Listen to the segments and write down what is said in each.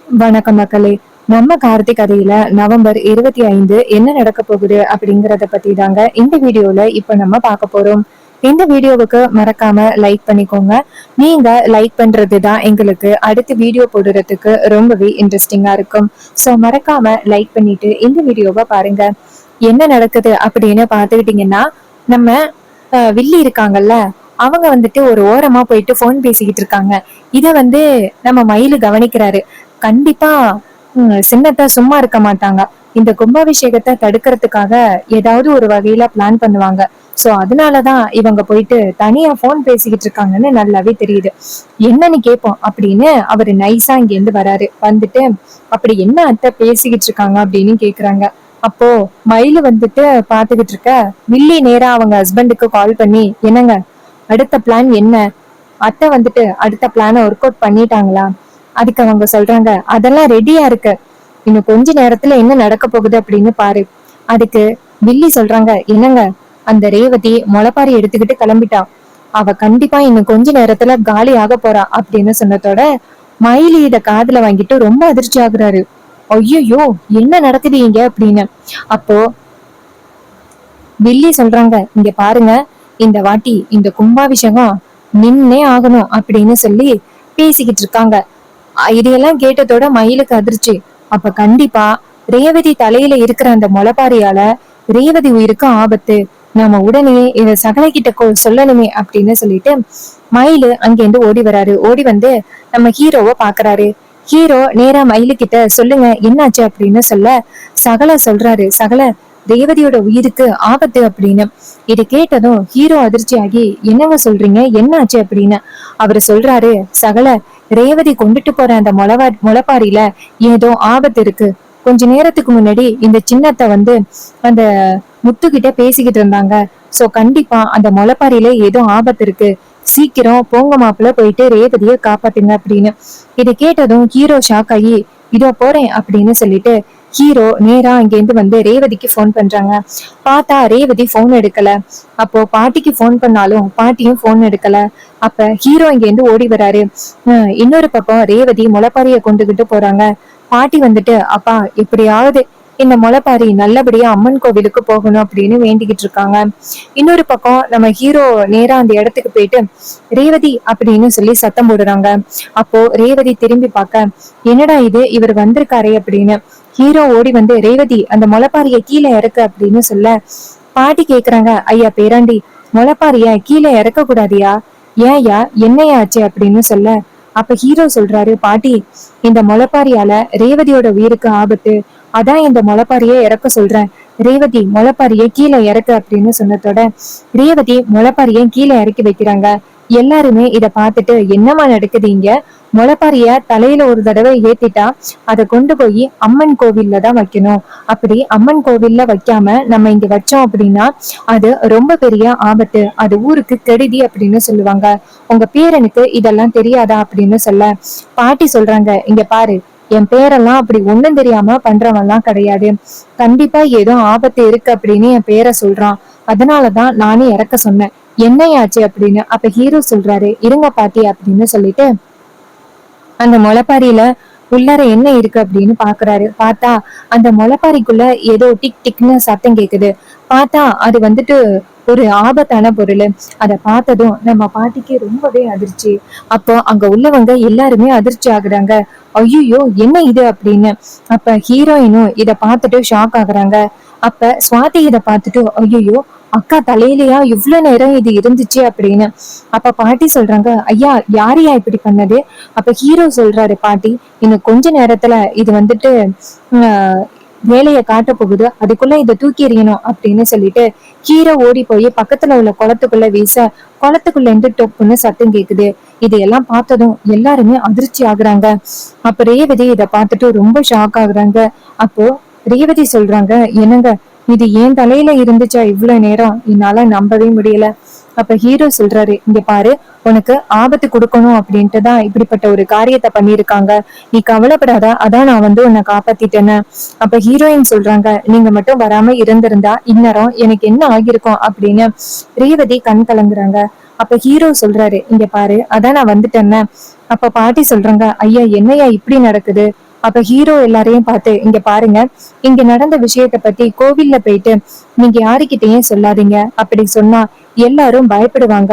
வணக்கம் மக்களே. நம்ம கார்த்திக் கதையில நவம்பர் 25 என்ன நடக்க போகுது அப்படிங்கறத பத்தி தாங்க இந்த வீடியோல இப்ப நம்ம பார்க்க போறோம். இந்த வீடியோவுக்கு மறக்காம லைக் பண்ணிக்கோங்க. நீங்க லைக் பண்றது தான் எங்களுக்கு அடுத்த வீடியோ போடுறதுக்கு ரொம்பவே இன்ட்ரெஸ்டிங்கா இருக்கும். சோ மறக்காம லைக் பண்ணிட்டு இந்த வீடியோவை பாருங்க. என்ன நடக்குது அப்படின்னு பாத்துக்கிட்டீங்கன்னா, நம்ம வில்லி இருக்காங்கல்ல, அவங்க வந்துட்டு ஒரு ஓரமா போயிட்டு போன் பேசிக்கிட்டு இருக்காங்க. இத வந்து நம்ம மயிலு கவனிக்கிறாரு. கண்டிப்பா சின்னத்தா சும்மா இருக்க மாட்டாங்க. இந்த கும்பாபிஷேகத்தை தடுக்கிறதுக்காக ஏதாவது ஒரு வகையில பிளான் பண்ணுவாங்க. சோ அதனாலதான் இவங்க போயிட்டு தனியா போன் பேசிக்கிட்டு இருக்காங்கன்னு நல்லாவே தெரியுது. என்னன்னு கேட்போம் அப்படின்னு அவரு நைஸா இங்க இருந்து வராரு. வந்துட்டு அப்படி என்ன அத்தை பேசிக்கிட்டு இருக்காங்க அப்படின்னு கேக்குறாங்க. அப்போ மயிலு வந்துட்டு பாத்துக்கிட்டு இருக்க வில்லி நேரா அவங்க ஹஸ்பண்டுக்கு கால் பண்ணி, என்னங்க அடுத்த பிளான் என்ன? அத்தை வந்துட்டு அடுத்த பிளான ஒர்க் அவுட் பண்ணிட்டாங்களா? அதுக்கு அவங்க சொல்றாங்க, அதெல்லாம் ரெடியா இருக்கு, இன்னும் கொஞ்ச நேரத்துல என்ன நடக்க போகுது அப்படின்னு பாரு. அதுக்கு வில்லி சொல்றாங்க, என்னங்க அந்த ரேவதி முளைப்பாரி எடுத்துக்கிட்டு கிளம்பிட்டா, அவ கண்டிப்பா இன்னும் கொஞ்ச நேரத்துல காலி ஆக போறா அப்படின்னு சொன்னதோட மயிலி இத காதுல வாங்கிட்டு ரொம்ப அதிர்ச்சி ஆகுறாரு. ஐயோ, என்ன நடக்குது இங்க அப்படின்னு. அப்போ வில்லி சொல்றாங்க, இங்க பாருங்க, இந்த வாட்டி இந்த கும்பாபிஷேகம் நின்னே ஆகணும் அப்படின்னு சொல்லி பேசிக்கிட்டு இருக்காங்க. இதையெல்லாம் கேட்டதோட மயிலுக்கு அதிர்ச்சி. அப்ப கண்டிப்பா ரேவதி தலையில இருக்கிற அந்த முளைப்பாரியால ரேவதி உயிருக்கு ஆபத்து, நாம உடனே இத சகல கிட்ட சொல்லணுமே அப்படின்னு சொல்லிட்டு மயிலு அங்கிருந்து ஓடி வராரு. ஓடி வந்து நம்ம ஹீரோவை பாக்குறாரு. ஹீரோ நேரா மயிலு கிட்ட, சொல்லுங்க என்னாச்சு அப்படின்னு சொல்ல சகல சொல்றாரு. சகல ரேவதியோட உயிருக்கு ஆபத்து அப்படின்னு. இது கேட்டதும் ஹீரோ அதிர்ச்சியாகி, என்னங்க சொல்றீங்க, என்னாச்சு அப்படின்னு அவரு சொல்றாரு. சகல ரேவதி கொண்டுட்டு போற அந்த முளைப்பாரியில ஏதோ ஆபத்து இருக்கு. கொஞ்ச நேரத்துக்கு முன்னாடி இந்த சின்னத்தை வந்து அந்த முத்துக்கிட்ட பேசிக்கிட்டு இருந்தாங்க. சோ கண்டிப்பா அந்த முளைப்பாரியில ஏதோ ஆபத்து இருக்கு, சீக்கிரம் போங்க மாப்பிள்ள, போயிட்டு ரேவதிய காப்பாத்துங்க அப்படின்னு. இதை கேட்டதும் ஹீரோ ஷாக் ஆகி, இதோ போறேன் அப்படின்னு சொல்லிட்டு ஹீரோ நேரா அங்கேருந்து வந்து ரேவதிக்கு போன் பண்றாங்க. பார்த்தா ரேவதி போன் எடுக்கல. அப்போ பாட்டிக்கு போன் பண்ணாலும் பாட்டியும் போன் எடுக்கல. அப்ப ஹீரோ இங்கேருந்து ஓடி வராரு. இன்னொரு பக்கம் ரேவதி முளைப்பாரிய கொண்டுகிட்டு போறாங்க. பாட்டி வந்துட்டு, அப்பா எப்படியாவது இந்த முளைப்பாரி நல்லபடியா அம்மன் கோவிலுக்கு போகணும் அப்படின்னு வேண்டிக்கிட்டு இருக்காங்க. இன்னொரு பக்கம் நம்ம ஹீரோ நேரா அந்த இடத்துக்கு போயிட்டு ரேவதி அப்படின்னு சொல்லி சத்தம் போடுறாங்க. அப்போ ரேவதி திரும்பி பார்க்க, என்னடா இது, இவர் வந்திருக்காரே அப்படின்னு. ஹீரோ ஓடி வந்து, ரேவதி அந்த முளைப்பாரிய கீழே இறக்கு அப்படின்னு சொல்ல பாட்டி கேக்குறாங்க, ஐயா பேராண்டி, முளைப்பாரிய கீழே இறக்க கூடாதியா, ஏன்யா என்னையாச்சு அப்படின்னு சொல்ல அப்ப ஹீரோ சொல்றாரு, பாட்டி இந்த முளைப்பாரியால ரேவதியோட உயிருக்கு ஆபத்து, அதான் இந்த முளைப்பாரிய இறக்க சொல்றேன், ரேவதி முளைப்பாரிய கீழே இறக்கு அப்படின்னு சொன்னதோட ரேவதி முளைப்பாரிய கீழே இறக்கி வைக்கிறாங்க. எல்லாருமே இத பார்த்துட்டு, என்னமா நடக்குது இங்க, முளைப்பாரிய தலையில ஒரு தடவை ஏத்திட்டா அதை கொண்டு போய் அம்மன் கோவில்ல தான் வைக்கணும், அப்படி அம்மன் கோவில்ல வைக்காம நம்ம இங்க வச்சோம் அப்படின்னா அது ரொம்ப பெரிய ஆபத்து, அது ஊருக்கு கெடுதி அப்படின்னு சொல்லுவாங்க, உங்க பேரனுக்கு இதெல்லாம் தெரியாதா அப்படின்னு சொல்ல பாட்டி சொல்றாங்க, இங்க பாரு, என் பேரெல்லாம் அப்படி ஒண்ணும் தெரியாம பண்றவன்லாம் கிடையாது, கண்டிப்பா ஏதோ ஆபத்து இருக்கு அப்படின்னு என் பேரை சொல்றான், அதனாலதான் நானே இறக்க சொன்னேன், என்னையாச்சு அப்படின்னு. அப்ப ஹீரோ சொல்றாரு, இருங்க பாட்டி அப்படின்னு சொல்லிட்டு அந்த முளைப்பாரியில உள்ளார என்ன இருக்கு அப்படின்னு பாக்குறாரு. பார்த்தா அந்த முளைப்பாரிக்குள்ள ஏதோ டிக் டிக்னு சத்தம் கேக்குது. பார்த்தா அது வந்துட்டு ஒரு ஆபத்தான பொருள். அதை பார்த்ததும் நம்ம பாட்டிக்கு ரொம்பவே அதிர்ச்சி. அப்போ அங்க உள்ளவங்க எல்லாருமே அதிர்ச்சி ஆகுறாங்க. ஐயோ என்ன இது அப்படின்னு. அப்ப ஹீரோயினும் இத பார்த்துட்டு ஷாக் ஆகுறாங்க. அப்ப சுவாதி இத பார்த்துட்டு, ஐயோ அக்கா தலையிலயா இவ்வளவு நேரம் இது இருந்துச்சு அப்படின்னு. அப்ப பாட்டி சொல்றாங்க, ஐயா யாரையா இப்படி பண்ணது? அப்ப ஹீரோ சொல்றாரு, பாட்டி இன்னும் கொஞ்ச நேரத்துல இது வந்துட்டு வேலையை காட்ட போகுது, அதுக்குள்ள இதை தூக்கி எறியணும் அப்படின்னு சொல்லிட்டு ஹீரோ ஓடி போய் பக்கத்துல உள்ள குளத்துக்குள்ள வீச குளத்துக்குள்ள இருந்து டொப்புன்னு சத்தம் கேக்குது. இதையெல்லாம் பார்த்ததும் எல்லாருமே அதிர்ச்சி ஆகுறாங்க. அப்ப ரேவதி இதை பார்த்துட்டு ரொம்ப ஷாக் ஆகுறாங்க. அப்போ ரேவதி சொல்றாங்க, என்னங்க இது ஏன் தலையில இருந்துச்சா இவ்வளவு நேரம், என்னால நம்பவே முடியல. அப்ப ஹீரோ சொல்றாரு, இங்க பாரு, உனக்கு ஆபத்து கொடுக்கணும் அப்படின்ட்டுதான் இப்படிப்பட்ட ஒரு காரியத்தை பண்ணிருக்காங்க, நீ கவலைப்படாத, அதான் நான் வந்து உன்னை காப்பாத்திட்டேன்னு. அப்ப ஹீரோயின் சொல்றாங்க, நீங்க மட்டும் வராம இருந்திருந்தா இந்நேரம் எனக்கு என்ன ஆகிருக்கும் அப்படின்னு. ரேவதி கண் கலங்குறாங்க. அப்ப ஹீரோ சொல்றாரு, இங்க பாரு, அதான் நான் வந்துட்டேன்னு. அப்ப பாட்டி சொல்றாங்க, ஐயா என்னையா இப்படி நடக்குது? அப்ப ஹீரோ எல்லாரையும் பார்த்து, இங்க பாருங்க, இங்க நடந்த விஷயத்த பத்தி கோவில்ல போயிட்டு நீங்க யாருக்கிட்டையும் சொல்லாதீங்க. அப்படி சொன்னா எல்லாரும் பயப்படுவாங்க.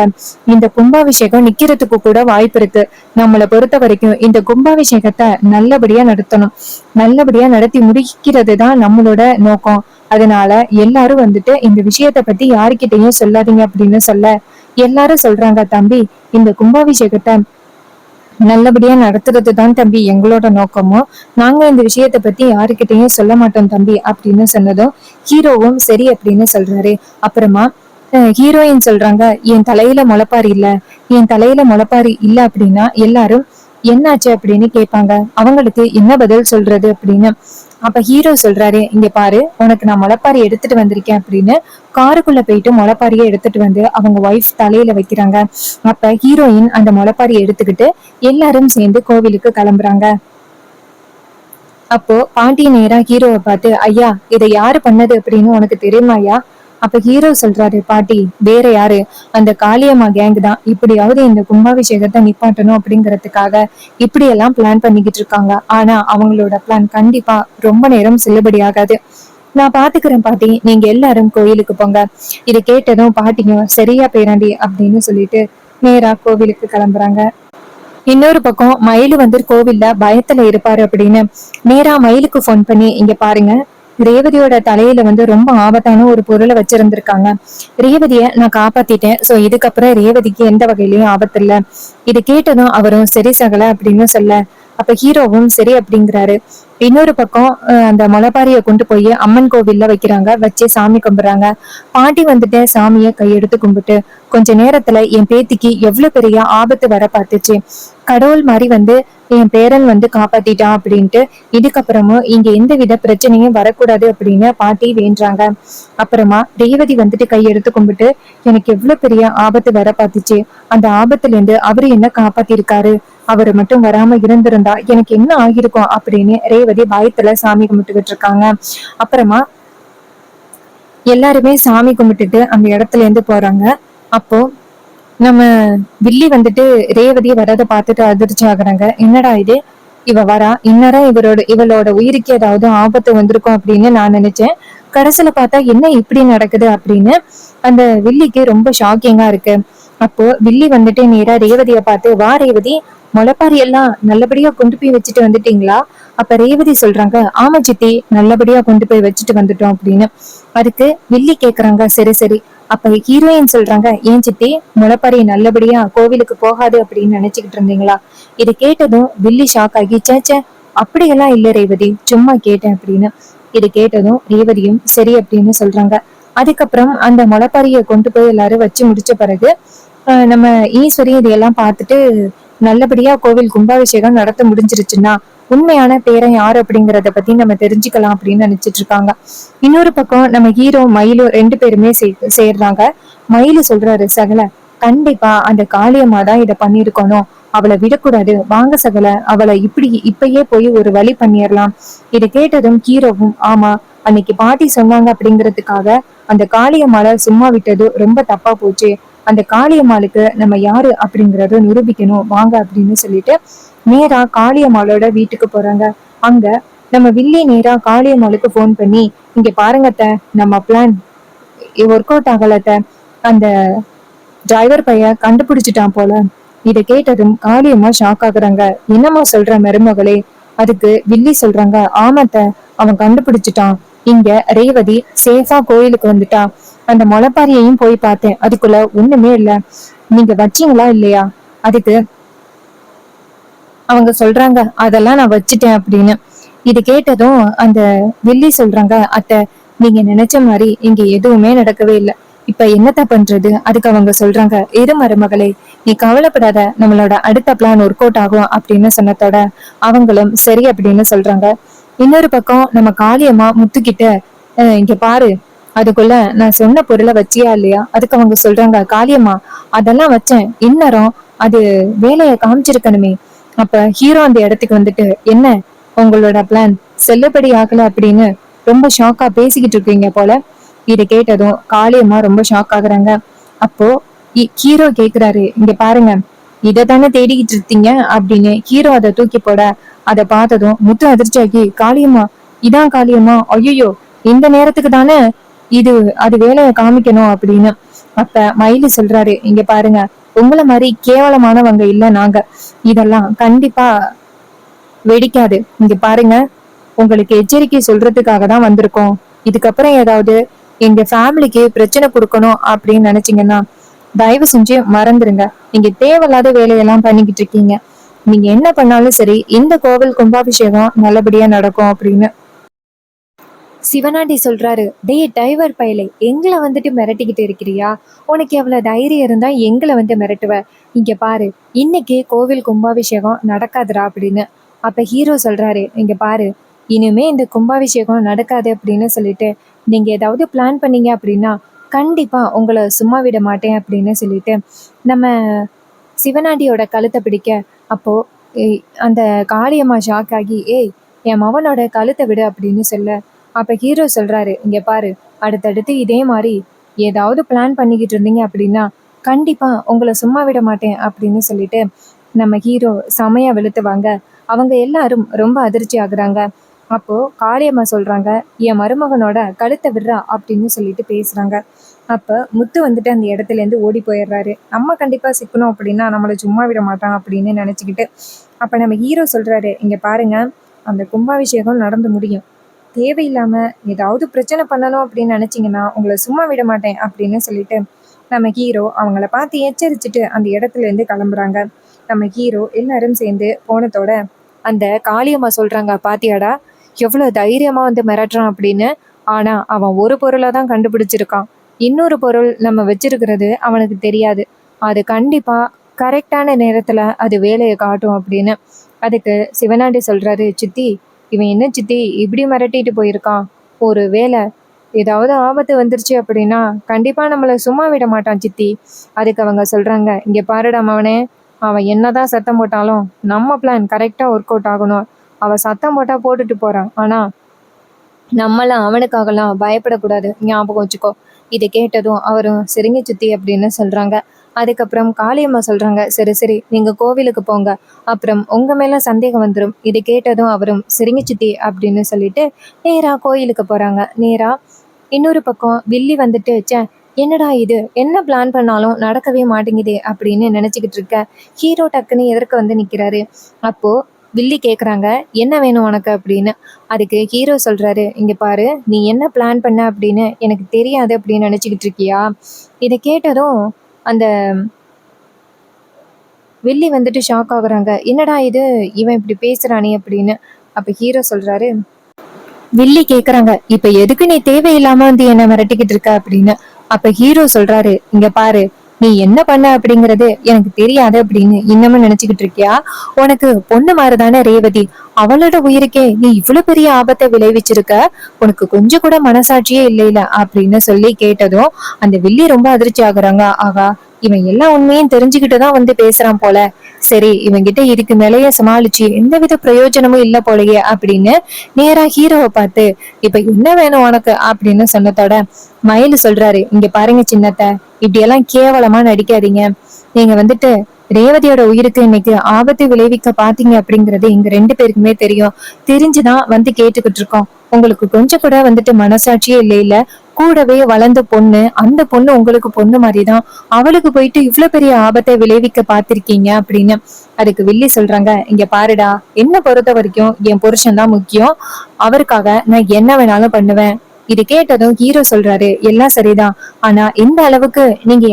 இந்த கும்பாபிஷேகம் நிக்கிறதுக்கு கூட வாய்ப்பு இருக்கு. நம்மளை பொறுத்த வரைக்கும் இந்த கும்பாபிஷேகத்தை நல்லபடியா நடத்தணும். நல்லபடியா நடத்தி முடிக்கிறது தான் நம்மளோட நோக்கம். அதனால எல்லாரும் வந்துட்டு இந்த விஷயத்த பத்தி யாருக்கிட்டையும் சொல்லாதீங்க அப்படின்னு சொல்ல, எல்லாரும் சொல்றாங்க, தம்பி, இந்த கும்பாபிஷேகத்தை நல்லபடியா நடத்துறது தான் தம்பி எங்களோட நோக்கமும். நாங்க இந்த விஷயத்த பத்தி யாருக்கிட்டையும் சொல்ல மாட்டோம் தம்பி அப்படின்னு சொன்னதும் ஹீரோவும் சரி அப்படின்னு சொல்றாரு. அப்புறமா ஹீரோயின் சொல்றாங்க, என் தலையில முளைப்பாரி இல்ல, என் தலையில முளைப்பாரி இல்ல அப்படின்னா எல்லாரும் என்னாச்சு அப்படின்னு கேட்பாங்க. அவங்களுக்கு என்ன பதில் சொல்றது அப்படின்னு. அப்ப ஹீரோ சொல்றாரு, இங்க பாரு, உனக்கு நான் முளைப்பாரி எடுத்துட்டு வந்திருக்கேன் அப்படின்னு காருக்குள்ள போயிட்டு முளைப்பாரியை எடுத்துட்டு வந்து அவங்க ஒய்ஃப் தலையில வைக்கிறாங்க. அப்ப ஹீரோயின் அந்த முளைப்பாரியை எடுத்துக்கிட்டு எல்லாரும் சேர்ந்து கோவிலுக்கு கிளம்புறாங்க. அப்போ பாட்டி நேரா ஹீரோவை பார்த்து, ஐயா, இதை யாரு பண்ணது அப்படின்னு உனக்கு தெரியுமா ஐயா? அப்ப ஹீரோ சொல்றாரு, பாட்டி, வேற யாரு, அந்த காளியம்மா கேங் தான் இப்படியாவது இந்த கும்பாபிஷேகத்தை நிப்பாட்டணும் அப்படிங்கறதுக்காக இப்படி எல்லாம் பிளான் பண்ணிக்கிட்டு இருக்காங்க. ஆனா அவங்களோட பிளான் கண்டிப்பா ரொம்ப நேரம் செல்லுபடி ஆகாது. நான் பாத்துக்கிறேன் பாட்டி, நீங்க எல்லாரும் கோயிலுக்கு போங்க. இதை கேட்டதும் பாட்டியும் சரியா பேராண்டி அப்படின்னு சொல்லிட்டு நேரா கோவிலுக்கு கிளம்புறாங்க. இன்னொரு பக்கம் மயிலு வந்து கோவில்ல பயத்துல இருப்பாரு அப்படின்னு நேரா மயிலுக்கு போன் பண்ணி, இங்க பாருங்க, ரேவதியோட தலையில வந்து ரொம்ப ஆபத்தான ஒரு பொருளை வச்சிருந்திருக்காங்க. ரேவதிய நான் காப்பாத்திட்டேன். சோ இதுக்கப்புறம் ரேவதிக்கு எந்த வகையிலயும் ஆபத்து இல்ல. இது கேட்டதும் அவரும் சரி சகல அப்படின்னு சொல்ல, அப்ப ஹீரோவும் சரி அப்படிங்கிறாரு. இன்னொரு பக்கம் அந்த முளைப்பாரிய கொண்டு போய் அம்மன் கோவில்ல வைக்கிறாங்க. வச்சு சாமி கும்பிடுறாங்க. பாட்டி வந்துட்டு சாமிய கையெடுத்து கும்பிட்டு, கொஞ்ச நேரத்துல என் பேத்திக்கு எவ்வளவு பெரிய ஆபத்து வர பார்த்துச்சு, கடவுள் மாதிரி வந்து என் பேரன் வந்து காப்பாத்திட்டான் அப்படின்ட்டு இதுக்கப்புறமும் இங்க எந்த வித பிரச்சனையும் வரக்கூடாது அப்படின்னு பாட்டி வேண்டாங்க. அப்புறமா ரேவதி வந்துட்டு கையெடுத்து கும்பிட்டு, எனக்கு எவ்வளவு பெரிய ஆபத்து வர பார்த்துச்சு, அந்த ஆபத்துல இருந்து அவரு என்ன காப்பாத்திருக்காரு, அவரு மட்டும் வராம இருந்திருந்தா எனக்கு என்ன ஆகிருக்கும் அப்படின்னு ரேவதி பயத்துல சாமி கும்பிட்டுக்கிட்டு இருக்காங்க. அப்புறமா எல்லாருமே சாமி கும்பிட்டுட்டு அந்த இடத்துல இருந்து போறாங்க. அப்போ நம்ம வில்லி வந்துட்டு ரேவதி வரத பார்த்துட்டு அதிர்ச்சி ஆகுறாங்க. என்னடா இது, இவ வரா, இந்நேரம் இவளோட உயிருக்கு ஏதாவது ஆபத்து வந்திருக்கும் அப்படின்னு நான் நினைச்சேன். கடைசியில பார்த்தா என்ன இப்படி நடக்குது அப்படின்னு அந்த வில்லிக்கு ரொம்ப ஷாக்கிங்கா இருக்கு. அப்போ வில்லி வந்துட்டு நேரா ரேவதிய பார்த்து, வா ரேவதி, முளைப்பாரி எல்லாம் நல்லபடியா கொண்டு போய் வச்சுட்டு வந்துட்டீங்களா? அப்ப ரேவதி சொல்றாங்க, ஆமா சித்தி, நல்லபடியா கொண்டு போய் வச்சுட்டு வந்துட்டோம் அப்படின்னு. அதுக்கு வில்லி கேக்குறாங்க, சரி சரி. அப்ப ஹீரோயின் சொல்றாங்க, ஏன் சித்தி, முளைப்பாரி நல்லபடியா கோவிலுக்கு போகாது அப்படின்னு நினைச்சுக்கிட்டு இருந்தீங்களா? இது கேட்டதும் வில்லி ஷாக் ஆகி, சேச்சே, அப்படியெல்லாம் இல்ல ரேவதி, சும்மா கேட்டேன் அப்படின்னு. இது கேட்டதும் ரேவதியும் சரி அப்படின்னு சொல்றாங்க. அதுக்கப்புறம் அந்த முளைப்பாரிய கொண்டு போய் எல்லாரும் வச்சு முடிச்ச பிறகு நம்ம ஈஸ்வரி இதையெல்லாம் பார்த்துட்டு நல்லபடியா கோவில் கும்பாபிஷேகம் நடத்த முடிஞ்சிருச்சுன்னா உண்மையான பேரன் யாரு அப்படிங்கறத பத்தி நம்ம தெரிஞ்சுக்கலாம் அப்படின்னு நினைச்சிட்டு இருக்காங்க. இன்னொரு பக்கம் நம்ம ஹீரோ மயிலும் ரெண்டு பேருமே சேர்றாங்க. மயிலு சொல்றாரு, சகல, கண்டிப்பா அந்த காளியம்மா தான் இதை பண்ணிருக்கணும், அவளை விடக்கூடாது, வாங்க சகல, அவளை இப்பயே போய் ஒரு வழி பண்ணிடலாம். இதை கேட்டதும் ஹீரோவும், ஆமா, அன்னைக்கு பாட்டி சொன்னாங்க அப்படிங்கிறதுக்காக அந்த காளியம்மாளை சும்மா விட்டது ரொம்ப தப்பா போச்சு, அந்த காளியம்மாளுக்கு நம்ம யாரு அப்படிங்கறத நிரூபிக்கணும், வாங்க அப்படின்னு சொல்லிட்டு நேரா காளியம்மாளோட வீட்டுக்கு போறாங்க. அங்க நம்ம வில்லி நேரா காளியம்மாளுக்கு போன் பண்ணி, இங்க பாருங்கத்த, நம்ம பிளான் ஒர்க் அவுட் ஆகலத்த, அந்த டிரைவர் பையன் கண்டுபிடிச்சிட்டான் போல. இதை கேட்டதும் காளியம்மா ஷாக் ஆகுறாங்க. என்னம்மா சொல்ற மருமகளே? அதுக்கு வில்லி சொல்றாங்க, ஆமாத்த, அவன் கண்டுபிடிச்சிட்டான், இங்க ரேவதி சேஃபா கோயிலுக்கு வந்துட்டா, அந்த முளைப்பாரியையும் போய் பார்த்தேன், அதுக்குள்ள ஒண்ணுமே இல்ல, நீங்க வச்சீங்களா இல்லையா? அதுக்கு அவங்க சொல்றாங்க, அதெல்லாம் நான் வச்சுட்டேன் அப்படின்னு. இது கேட்டதும் அந்த வில்லி சொல்றாங்க, அத்தை, நீங்க நினைச்ச மாதிரி இங்க எதுவுமே நடக்கவே இல்லை, இப்ப என்னத்த பண்றது? அதுக்கு அவங்க சொல்றாங்க, இரு மருமகளே, நீ கவலைப்படாத, நம்மளோட அடுத்த பிளான் ஒர்க் அவுட் ஆகும் அப்படின்னு சொன்னதோட அவங்களும் சரி அப்படின்னு சொல்றாங்க. இன்னொரு பக்கம் நம்ம காளியம்மா முத்துக்கிட்ட, இங்க பாரு, அதுக்குள்ள நான் சொன்ன பொருளை வச்சியா இல்லையா? அதுக்கு அவங்க சொல்றாங்க, காளியம்மா, அதெல்லாம் வச்சேன், இந்நேரம் அது வேலையை காமிச்சிருக்கணுமே. அப்ப ஹீரோ அந்த இடத்துக்கு வந்துட்டு, என்ன உங்களோட பிளான் செல்லுபடி ஆகல அப்படின்னு ரொம்ப ஷாக்கா பேசிக்கிட்டு இருக்கீங்க போல. இது கேட்டதும் காளியம்மா ரொம்ப ஷாக் ஆகுறாங்க. அப்போ ஹீரோ கேக்குறாரு, இங்க பாருங்க, இதை தானே தேடிக்கிட்டு இருக்கீங்க அப்படின்னு ஹீரோ அதை தூக்கி போட அதை பார்த்ததும் முத்து அதிர்ச்சியாகி, காளியம்மா, இதான் காளியம்மா, ஐயோ இந்த நேரத்துக்கு தானே இது அது வேலையை காமிக்கணும் அப்படின்னு. அப்ப மயிலு சொல்றாரு, இங்க பாருங்க, உங்களை மாதிரி கேவலமானவங்க இல்ல நாங்க, இதெல்லாம் கண்டிப்பா வெடிக்காது. இங்க பாருங்க, உங்களுக்கு எச்சரிக்கை சொல்றதுக்காக தான் வந்திருக்கோம். இதுக்கப்புறம் ஏதாவது எங்க ஃபேமிலிக்கு பிரச்சனை கொடுக்கணும் அப்படின்னு நினைச்சீங்கன்னா தயவு செஞ்சு மறந்துருங்க. நீங்க தேவையில்லாத வேலையெல்லாம் பண்ணிக்கிட்டு இருக்கீங்க. நீங்க என்ன பண்ணாலும் சரி, இந்த கோவில் கும்பாபிஷேகம் நல்லபடியா நடக்கும் அப்படின்னு சிவனாண்டி சொல்றாரு. டேய் டைவர் பயலே, எங்களை வந்துட்டு மிரட்டிக்கிட்டு இருக்கிறியா? உனக்கு எவ்வளவு தைரியம் இருந்தா எங்களை வந்து மிரட்டுவ? இங்க பாரு, இன்னைக்கு கோவில் கும்பாபிஷேகம் நடக்காதுடா அப்படின்னு. அப்ப ஹீரோ சொல்றாரு, இங்க பாரு, இனிமே இந்த கும்பாபிஷேகம் நடக்காது அப்படின்னு சொல்லிட்டு நீங்க ஏதாவது பிளான் பண்ணீங்க அப்படின்னா கண்டிப்பா உங்களை சும்மா விட மாட்டேன் அப்படின்னு சொல்லிட்டு நம்ம சிவனாண்டியோட கழுத்தை பிடிக்க, அப்போ அந்த காளியம்மா ஷாக் ஆகி, ஏய் என் மவனோட கழுத்தை விடு அப்படின்னு சொல்ல, அப்ப ஹீரோ சொல்றாரு, இங்க பாரு, அடுத்தடுத்து இதே மாதிரி ஏதாவது பிளான் பண்ணிக்கிட்டு இருந்தீங்க அப்படின்னா கண்டிப்பா உங்களை சும்மா விட மாட்டேன் அப்படின்னு சொல்லிட்டு நம்ம ஹீரோ செமையா வெளுத்துவாங்க. அவங்க எல்லாரும் ரொம்ப அதிர்ச்சி ஆகுறாங்க. அப்போ காளியம்மா சொல்றாங்க, என் மருமகனோட கழுத்தை விடுறா அப்படின்னு சொல்லிட்டு பேசுறாங்க. அப்ப முத்து வந்துட்டு அந்த இடத்துல இருந்து ஓடி போயிடுறாரு. நம்ம கண்டிப்பா சிக்கணும் அப்படின்னா நம்மளை சும்மா விட மாட்டான் அப்படின்னு நினைச்சுக்கிட்டு. அப்ப நம்ம ஹீரோ சொல்றாரு, இங்க பாருங்க, அந்த கும்பாபிஷேகம் நடந்து முடியும். தேவையில்லாம ஏதாவது பிரச்சனை பண்ணணும் அப்படின்னு நினைச்சீங்கன்னா உங்களை சும்மா விட மாட்டேன் அப்படின்னு சொல்லிட்டு நம்ம ஹீரோ அவங்கள பார்த்து எச்சரிச்சுட்டு அந்த இடத்துல இருந்து கிளம்புறாங்க. நம்ம ஹீரோ எல்லாரும் சேர்ந்து போனதோட அந்த காளியம்மா சொல்றாங்க, பாத்தியாடா எவ்வளவு தைரியமா வந்து மிரட்டுறான் அப்படின்னு. ஆனா அவன் ஒரு பொருளை தான் கண்டுபிடிச்சிருக்கான். இன்னொரு பொருள் நம்ம வச்சிருக்கிறது அவனுக்கு தெரியாது. அது கண்டிப்பா கரெக்டான நேரத்துல அது வேலையை காட்டும் அப்படின்னு. அதுக்கு சிவனாண்டி சொல்றாரு, சித்தி, இவன் என்ன சித்தி இப்படி மிரட்டிட்டு போயிருக்கான்? ஒரு வேலை ஏதாவது ஆபத்து வந்துருச்சு அப்படின்னா கண்டிப்பா நம்மளை சும்மா விட மாட்டான் சித்தி. அதுக்கு அவங்க சொல்றாங்க, இங்க பாருடா மவனே, அவன் என்னதான் சத்தம் போட்டாலும் நம்ம பிளான் கரெக்டா ஒர்க் அவுட் ஆகணும். அவன் சத்தம் போட்டா போட்டுட்டு போறான், ஆனா நம்மளாம் அவனுக்காகலாம் பயப்படக்கூடாது, ஞாபகம் வச்சுக்கோ. இதை கேட்டதும் அவரும் சரிங்க சித்தி அப்படின்னு சொல்றாங்க. அதுக்கப்புறம் காளியம்மா சொல்றாங்க, சரி சரி நீங்க கோவிலுக்கு போங்க, அப்புறம் உங்க மேல சந்தேகம் வந்துடும். இதை கேட்டதும் அவரும் சரிங்க சித்தி அப்படின்னு சொல்லிட்டு நேரா கோயிலுக்கு போறாங்க. நேரா இன்னொரு பக்கம் வில்லி வந்துட்டு, ச்சே என்னடா இது, என்ன பிளான் பண்ணாலும் நடக்கவே மாட்டேங்குதே அப்படின்னு நினைச்சுக்கிட்டு இருக்க ஹீரோ டக்குன்னு எதற்கு வந்து நிக்கிறாரு. அப்போ வில்லி கேக்குறாங்க, என்ன வேணும் உனக்கு அப்படின்னு. அதுக்கு ஹீரோ சொல்றாரு, இங்க பாரு, நீ என்ன பிளான் பண்ண அப்படின்னு எனக்கு தெரியாது அப்படின்னு நினைச்சுக்கிட்டு இருக்கியா? இதை கேட்டதும் அந்த வில்லி வந்துட்டு ஷாக் ஆகுறாங்க. என்னடா இது, இவன் இப்படி பேசுறானே அப்படின்னு. அப்ப ஹீரோ சொல்றாரு, வில்லி கேக்குறாங்க, இப்ப எதுக்கு நீ தேவையில்லாம வந்து என்ன மிரட்டிக்கிட்டு இருக்க அப்படின்னு. அப்ப ஹீரோ சொல்றாரு, இங்க பாரு, நீ என்ன பண்ண அப்படிங்கறது எனக்கு தெரியாது அப்படின்னு இன்னமும் நினைச்சுக்கிட்டு இருக்கியா? உனக்கு பொண்ணு மாதிரிதானே ரேவதி, அவளோட உயிருக்கே நீ இவ்வளவு பெரிய ஆபத்தை விளைவிச்சிருக்க, உனக்கு கொஞ்சம் கூட மனசாட்சியே இல்லைல அப்படின்னு சொல்லி கேட்டதும் அந்த வில்லி ரொம்ப அதிர்ச்சி ஆகுறாங்க. ஆகா, இவன் எல்லா உண்மையும் தெரிஞ்சுக்கிட்டுதான் வந்து பேசுறான் போல. சரி, இவன்கிட்ட இதுக்கு மேலேயே சமாளிச்சு எந்தவித பிரயோஜனமும் இல்ல போலயே அப்படின்னு நேரா ஹீரோவை பார்த்து, இப்ப என்ன வேணும் உனக்கு அப்படின்னு சொன்னதோட மயிலு சொல்றாரு, இங்க பாருங்க சின்னத்த, இப்படி எல்லாம் கேவலமா நடிக்காதீங்க. நீங்க வந்துட்டு ரேவதியோட உயிருக்கு இன்னைக்கு ஆபத்து விளைவிக்க பாத்தீங்க அப்படிங்கறது எங்க 2 பேருக்குமே தெரியும். தெரிஞ்சுதான் வந்து கேட்டுக்கிட்டு இருக்கோம். உங்களுக்கு கொஞ்சம் கூட வந்துட்டு மனசாட்சியே இல்ல. கூடவே வளர்ந்த பொண்ணு, அந்த பொண்ணு உங்களுக்கு பொண்ணு மாதிரிதான், அவளுக்கு போயிட்டு இவ்வளவு பெரிய ஆபத்தை விளைவிக்க பாத்திருக்கீங்க அப்படின்னு. அதுக்கு வில்லி சொல்றாங்க, இங்க பாருடா, என்ன பொறுத்த வரைக்கும் என் புருஷன் தான் முக்கியம், அவருக்காக நான் என்ன வேணாலும் பண்ணுவேன். இது கேட்டதும் ஹீரோ சொல்றாரு, எல்லாம் சரிதான், ஆனா இந்த அளவுக்கு நீங்க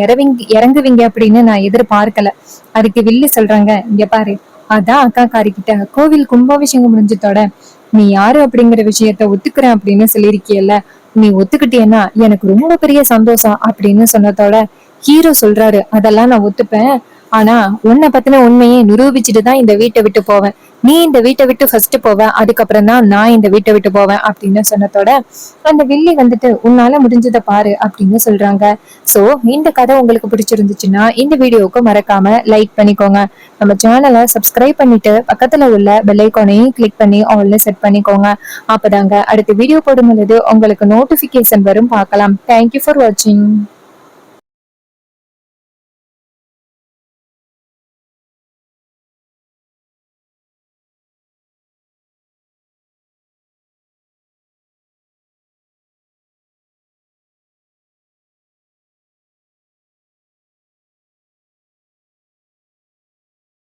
இறங்குவீங்க அப்படின்னு நான் எதிர்பார்க்கல. அதுக்கு வில்லி சொல்றாங்க, இங்க பாரு, அதான் அக்கா காரிக்கிட்ட கோவில் கும்பாபிஷேகம் முடிஞ்சதோட நீ யாரு அப்படிங்கிற விஷயத்த ஒத்துக்கிறேன் அப்படின்னு சொல்லியிருக்கியல்ல, நீ ஒத்துக்கிட்டேன்னா எனக்கு ரொம்ப பெரிய சந்தோஷம் அப்படின்னு சொன்னதோட ஹீரோ சொல்றாரு, அதெல்லாம் நான் ஒத்துப்பேன், ஆனா உன்னை பத்தின உண்மையை நிரூபிச்சுட்டு தான் இந்த வீட்டை விட்டு போவேன். நீ இந்த வீட்டை விட்டு ஃபர்ஸ்ட் போவ, அதுக்கப்புறம் தான் நான் இந்த வீட்டை விட்டு போவேன் அப்படின்னு சொன்னதோட அந்த வில்லி வந்துட்டு உன்னால முடிஞ்சதை பாரு அப்படின்னு சொல்றாங்க. சோ இந்த கதை உங்களுக்கு பிடிச்சிருந்துச்சுன்னா இந்த வீடியோவுக்கு மறக்காம லைக் பண்ணிக்கோங்க. நம்ம சேனலை சப்ஸ்கிரைப் பண்ணிட்டு பக்கத்துல உள்ள பெல் ஐகானையும் கிளிக் பண்ணி ஆல்ல செட் பண்ணிக்கோங்க. அப்பதாங்க அடுத்த வீடியோ போடும் பொழுது உங்களுக்கு நோட்டிபிகேஷன் வரும், பார்க்கலாம். தேங்க்யூ ஃபார் வாட்சிங்.